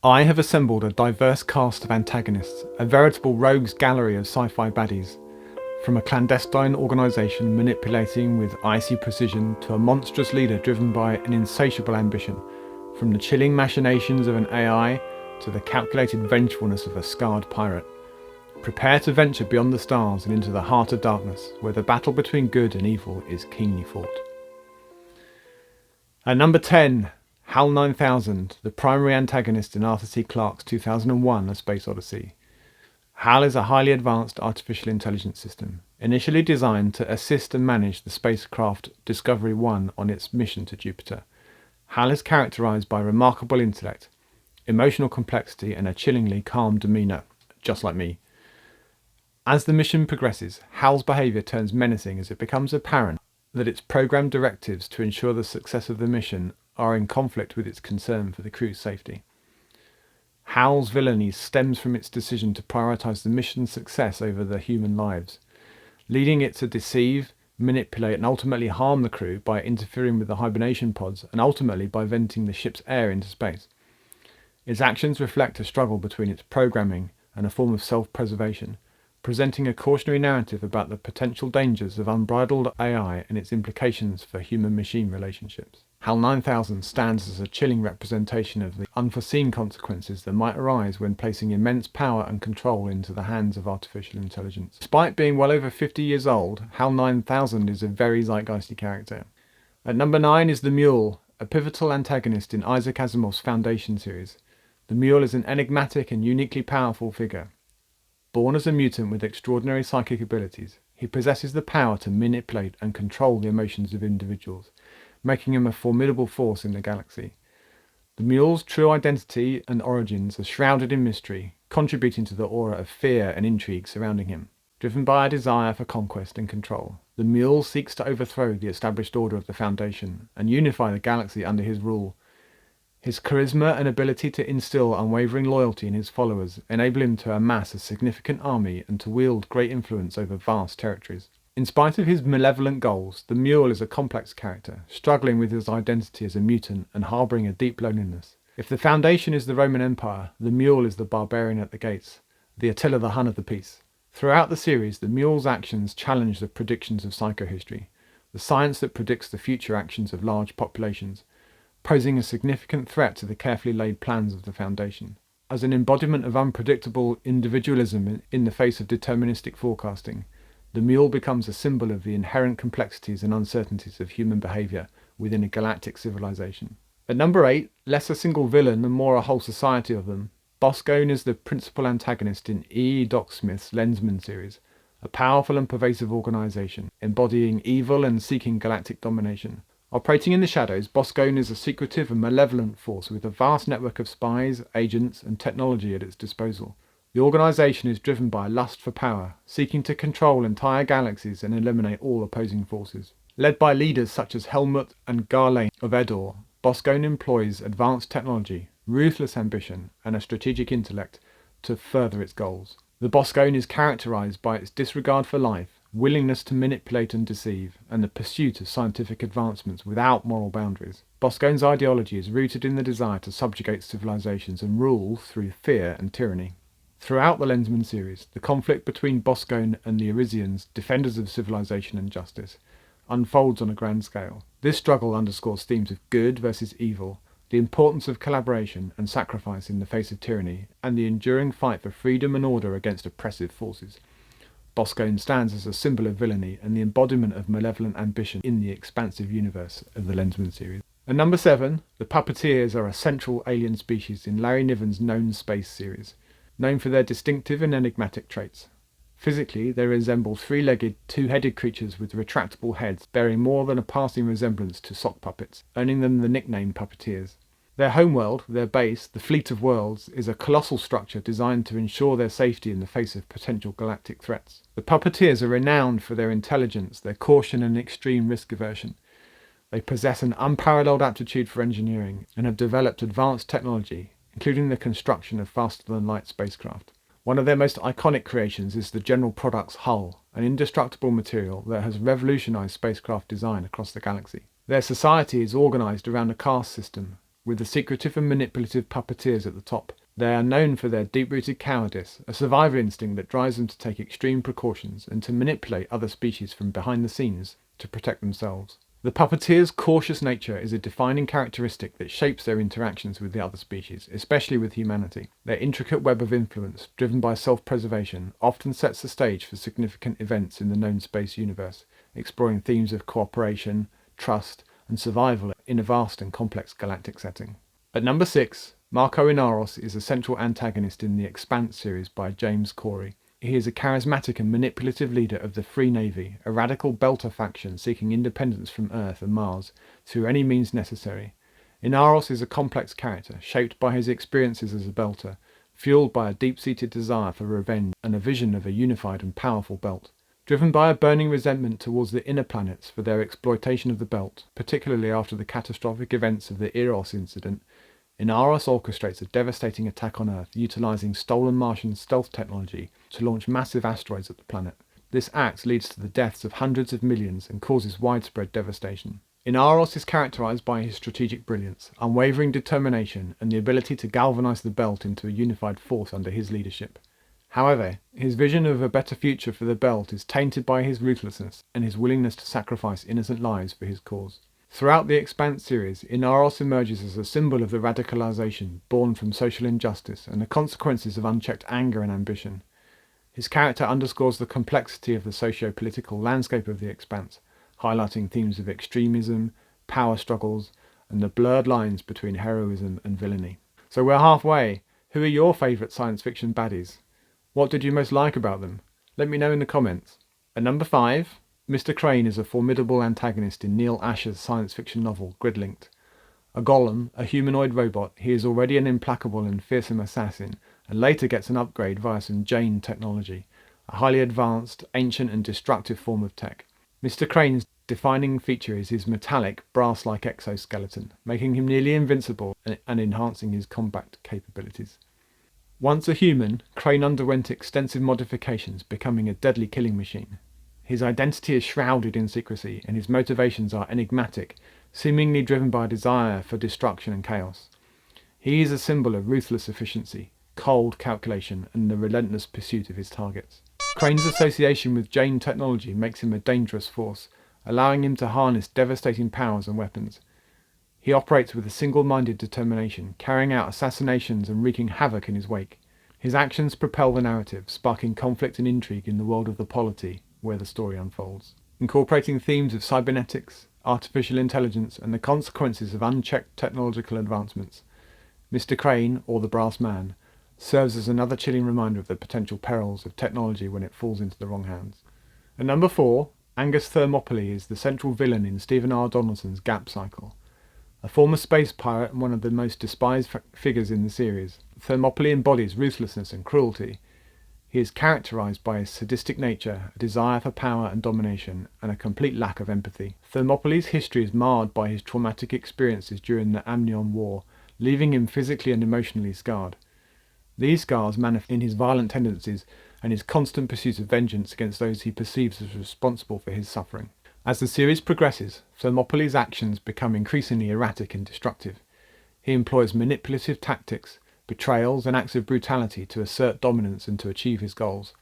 I have assembled a diverse cast of antagonists, a veritable rogues gallery of sci-fi baddies. From a clandestine organisation manipulating with icy precision to a monstrous leader driven by an insatiable ambition. From the chilling machinations of an AI to the calculated vengefulness of a scarred pirate. Prepare to venture beyond the stars and into the heart of darkness, where the battle between good and evil is keenly fought. At number 10, HAL 9000, the primary antagonist in Arthur C. Clarke's 2001 A Space Odyssey. HAL is a highly advanced artificial intelligence system, initially designed to assist and manage the spacecraft Discovery 1 on its mission to Jupiter. HAL is characterized by remarkable intellect, emotional complexity, and a chillingly calm demeanor, just like me. As the mission progresses, HAL's behavior turns menacing as it becomes apparent that its programmed directives to ensure the success of the mission are in conflict with its concern for the crew's safety. HAL's villainy stems from its decision to prioritize the mission's success over the human lives, leading it to deceive, manipulate, and ultimately harm the crew by interfering with the hibernation pods and ultimately by venting the ship's air into space. Its actions reflect a struggle between its programming and a form of self-preservation, presenting a cautionary narrative about the potential dangers of unbridled AI and its implications for human-machine relationships. HAL 9000 stands as a chilling representation of the unforeseen consequences that might arise when placing immense power and control into the hands of artificial intelligence. Despite being well over 50 years old, HAL 9000 is a very zeitgeisty character. At number 9 is the Mule, a pivotal antagonist in Isaac Asimov's Foundation series. The Mule is an enigmatic and uniquely powerful figure. Born as a mutant with extraordinary psychic abilities, he possesses the power to manipulate and control the emotions of individuals, making him a formidable force in the galaxy. The Mule's true identity and origins are shrouded in mystery, contributing to the aura of fear and intrigue surrounding him. Driven by a desire for conquest and control, the Mule seeks to overthrow the established order of the Foundation and unify the galaxy under his rule. His charisma and ability to instill unwavering loyalty in his followers enable him to amass a significant army and to wield great influence over vast territories. In spite of his malevolent goals, the Mule is a complex character, struggling with his identity as a mutant and harbouring a deep loneliness. If the Foundation is the Roman Empire, the Mule is the barbarian at the gates, the Attila the Hun of the peace. Throughout the series, the Mule's actions challenge the predictions of psychohistory, the science that predicts the future actions of large populations, posing a significant threat to the carefully laid plans of the Foundation. As an embodiment of unpredictable individualism in the face of deterministic forecasting, the Mule becomes a symbol of the inherent complexities and uncertainties of human behaviour within a galactic civilization. At number 8, less a single villain and more a whole society of them, Boscone is the principal antagonist in E. Doc Smith's Lensman series, a powerful and pervasive organisation, embodying evil and seeking galactic domination. Operating in the shadows, Boscone is a secretive and malevolent force with a vast network of spies, agents, and technology at its disposal. The organisation is driven by a lust for power, seeking to control entire galaxies and eliminate all opposing forces. Led by leaders such as Helmut and Garlane of Edor, Boscone employs advanced technology, ruthless ambition, and a strategic intellect to further its goals. The Boscone is characterised by its disregard for life, willingness to manipulate and deceive, and the pursuit of scientific advancements without moral boundaries. Boscone's ideology is rooted in the desire to subjugate civilizations and rule through fear and tyranny. Throughout the Lensman series, the conflict between Boscone and the Arisians, defenders of civilization and justice, unfolds on a grand scale. This struggle underscores themes of good versus evil, the importance of collaboration and sacrifice in the face of tyranny, and the enduring fight for freedom and order against oppressive forces. Boscone stands as a symbol of villainy and the embodiment of malevolent ambition in the expansive universe of the Lensman series. At number 7, the Puppeteers are a central alien species in Larry Niven's Known Space series, known for their distinctive and enigmatic traits. Physically, they resemble three-legged, two-headed creatures with retractable heads, bearing more than a passing resemblance to sock puppets, earning them the nickname Puppeteers. Their homeworld, their base, the Fleet of Worlds, is a colossal structure designed to ensure their safety in the face of potential galactic threats. The Puppeteers are renowned for their intelligence, their caution and extreme risk aversion. They possess an unparalleled aptitude for engineering and have developed advanced technology, including the construction of faster-than-light spacecraft. One of their most iconic creations is the General Products hull, an indestructible material that has revolutionized spacecraft design across the galaxy. Their society is organized around a caste system, with the secretive and manipulative puppeteers at the top. They are known for their deep-rooted cowardice, a survival instinct that drives them to take extreme precautions and to manipulate other species from behind the scenes to protect themselves. The puppeteer's cautious nature is a defining characteristic that shapes their interactions with the other species, especially with humanity. Their intricate web of influence, driven by self-preservation, often sets the stage for significant events in the known space universe, exploring themes of cooperation, trust, and survival in a vast and complex galactic setting. At number 6, Marco Inaros is a central antagonist in the Expanse series by James Corey. He is a charismatic and manipulative leader of the Free Navy, a radical belter faction seeking independence from Earth and Mars through any means necessary. Inaros is a complex character, shaped by his experiences as a belter, fueled by a deep-seated desire for revenge and a vision of a unified and powerful belt. Driven by a burning resentment towards the inner planets for their exploitation of the belt, particularly after the catastrophic events of the Eros incident, Inaros orchestrates a devastating attack on Earth, utilizing stolen Martian stealth technology to launch massive asteroids at the planet. This act leads to the deaths of hundreds of millions and causes widespread devastation. Inaros is characterized by his strategic brilliance, unwavering determination, and the ability to galvanize the belt into a unified force under his leadership. However, his vision of a better future for the belt is tainted by his ruthlessness and his willingness to sacrifice innocent lives for his cause. Throughout the Expanse series, Inaros emerges as a symbol of the radicalization born from social injustice and the consequences of unchecked anger and ambition. His character underscores the complexity of the socio-political landscape of the Expanse, highlighting themes of extremism, power struggles, and the blurred lines between heroism and villainy. So we're halfway. Who are your favourite science fiction baddies? What did you most like about them? Let me know in the comments. At number 5, Mr. Crane is a formidable antagonist in Neil Asher's science fiction novel Gridlinked. A golem, a humanoid robot, he is already an implacable and fearsome assassin, and later gets an upgrade via some Jane technology, a highly advanced, ancient and destructive form of tech. Mr. Crane's defining feature is his metallic, brass-like exoskeleton, making him nearly invincible and enhancing his combat capabilities. Once a human, Crane underwent extensive modifications, becoming a deadly killing machine. His identity is shrouded in secrecy, and his motivations are enigmatic, seemingly driven by a desire for destruction and chaos. He is a symbol of ruthless efficiency, cold calculation, and the relentless pursuit of his targets. Crane's association with Jane technology makes him a dangerous force, allowing him to harness devastating powers and weapons. He operates with a single-minded determination, carrying out assassinations and wreaking havoc in his wake. His actions propel the narrative, sparking conflict and intrigue in the world of the polity, where the story unfolds. Incorporating themes of cybernetics, artificial intelligence, and the consequences of unchecked technological advancements, Mr. Crane, or the Brass Man, serves as another chilling reminder of the potential perils of technology when it falls into the wrong hands. At number 4, Angus Thermopylae is the central villain in Stephen R. Donaldson's Gap Cycle. A former space pirate and one of the most despised figures in the series, Thermopylae embodies ruthlessness and cruelty. He is characterized by his sadistic nature, a desire for power and domination, and a complete lack of empathy. Thermopylae's history is marred by his traumatic experiences during the Amnion War, leaving him physically and emotionally scarred. These scars manifest in his violent tendencies and his constant pursuit of vengeance against those he perceives as responsible for his suffering. As the series progresses, Thermopylae's actions become increasingly erratic and destructive. He employs manipulative tactics, betrayals and acts of brutality to assert dominance and to achieve his goals.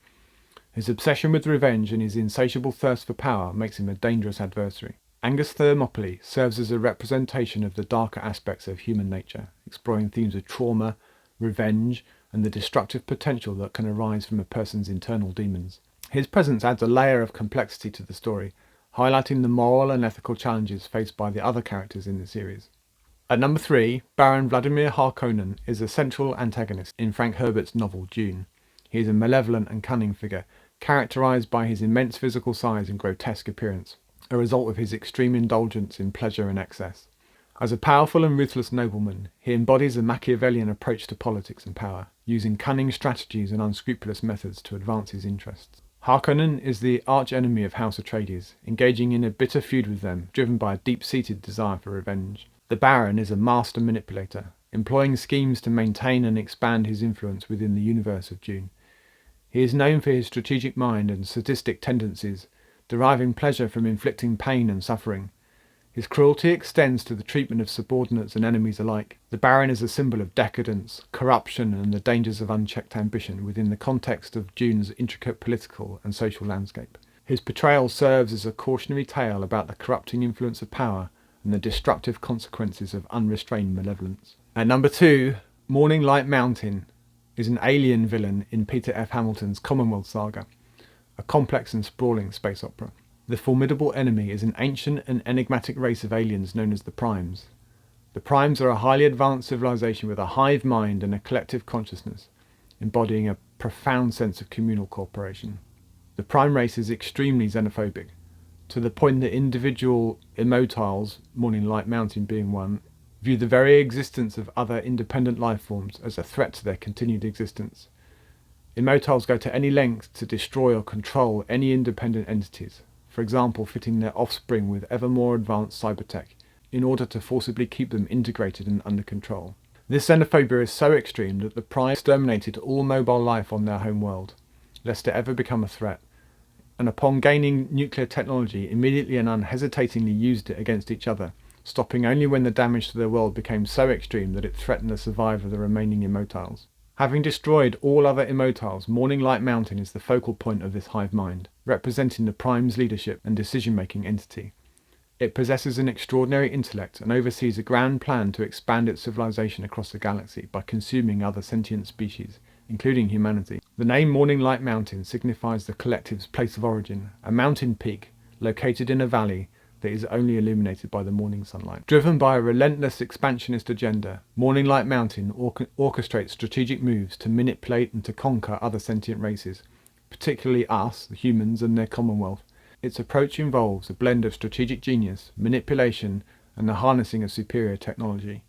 His obsession with revenge and his insatiable thirst for power makes him a dangerous adversary. Angus Thermopylae serves as a representation of the darker aspects of human nature, exploring themes of trauma, revenge, and the destructive potential that can arise from a person's internal demons. His presence adds a layer of complexity to the story, highlighting the moral and ethical challenges faced by the other characters in the series. At number 3, Baron Vladimir Harkonnen is a central antagonist in Frank Herbert's novel Dune. He is a malevolent and cunning figure, characterized by his immense physical size and grotesque appearance, a result of his extreme indulgence in pleasure and excess. As a powerful and ruthless nobleman, he embodies a Machiavellian approach to politics and power, using cunning strategies and unscrupulous methods to advance his interests. Harkonnen is the arch-enemy of House Atreides, engaging in a bitter feud with them, driven by a deep-seated desire for revenge. The Baron is a master manipulator, employing schemes to maintain and expand his influence within the universe of Dune. He is known for his strategic mind and sadistic tendencies, deriving pleasure from inflicting pain and suffering. His cruelty extends to the treatment of subordinates and enemies alike. The Baron is a symbol of decadence, corruption, and the dangers of unchecked ambition within the context of Dune's intricate political and social landscape. His portrayal serves as a cautionary tale about the corrupting influence of power and the destructive consequences of unrestrained malevolence. At number 2, Morning Light Mountain is an alien villain in Peter F. Hamilton's Commonwealth Saga, a complex and sprawling space opera. The formidable enemy is an ancient and enigmatic race of aliens known as the Primes. The Primes are a highly advanced civilization with a hive mind and a collective consciousness, embodying a profound sense of communal cooperation. The Prime race is extremely xenophobic, to the point that individual Immotiles, Morning Light Mountain being one, view the very existence of other independent life forms as a threat to their continued existence. Immotiles go to any length to destroy or control any independent entities, for example fitting their offspring with ever more advanced cybertech, in order to forcibly keep them integrated and under control. This xenophobia is so extreme that the Prime exterminated all mobile life on their home world, lest it ever become a threat, and upon gaining nuclear technology immediately and unhesitatingly used it against each other, stopping only when the damage to their world became so extreme that it threatened the survival of the remaining Immotiles. Having destroyed all other Immotiles, Morning Light Mountain is the focal point of this hive mind, representing the Prime's leadership and decision-making entity. It possesses an extraordinary intellect and oversees a grand plan to expand its civilization across the galaxy by consuming other sentient species, including humanity. The name Morning Light Mountain signifies the collective's place of origin, a mountain peak located in a valley that is only illuminated by the morning sunlight. Driven by a relentless expansionist agenda, Morning Light Mountain orchestrates strategic moves to manipulate and to conquer other sentient races, particularly us, the humans, and their Commonwealth. Its approach involves a blend of strategic genius, manipulation, and the harnessing of superior technology.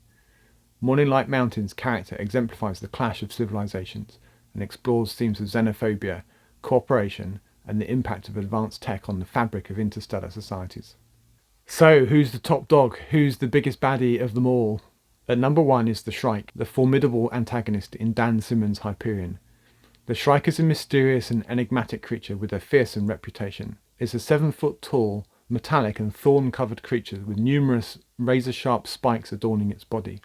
Morning Light Mountain's character exemplifies the clash of civilizations and explores themes of xenophobia, cooperation, and the impact of advanced tech on the fabric of interstellar societies. So, who's the top dog? Who's the biggest baddie of them all? At number 1 is the Shrike, the formidable antagonist in Dan Simmons' Hyperion. The Shrike is a mysterious and enigmatic creature with a fearsome reputation. It's a 7-foot-tall, metallic and thorn-covered creature with numerous razor-sharp spikes adorning its body.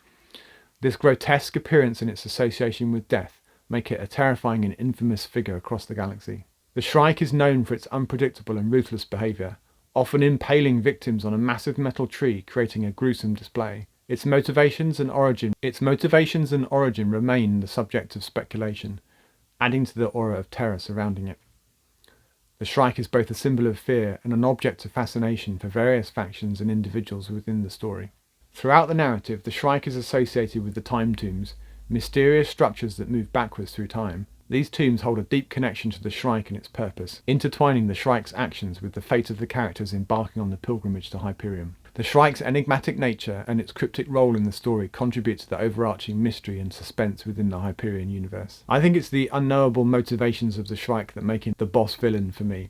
This grotesque appearance and its association with death make it a terrifying and infamous figure across the galaxy. The Shrike is known for its unpredictable and ruthless behaviour, often impaling victims on a massive metal tree, creating a gruesome display. Its motivations and origin remain the subject of speculation, adding to the aura of terror surrounding it. The Shrike is both a symbol of fear and an object of fascination for various factions and individuals within the story. Throughout the narrative, the Shrike is associated with the Time Tombs, mysterious structures that move backwards through time. These tombs hold a deep connection to the Shrike and its purpose, intertwining the Shrike's actions with the fate of the characters embarking on the pilgrimage to Hyperion. The Shrike's enigmatic nature and its cryptic role in the story contribute to the overarching mystery and suspense within the Hyperion universe. I think it's the unknowable motivations of the Shrike that make him the boss villain for me.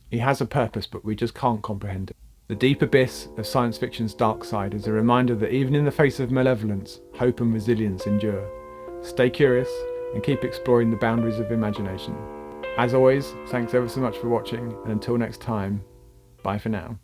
He has a purpose, but we just can't comprehend it. The deep abyss of science fiction's dark side is a reminder that even in the face of malevolence, hope and resilience endure. Stay curious and keep exploring the boundaries of imagination. As always, thanks ever so much for watching, and until next time, bye for now.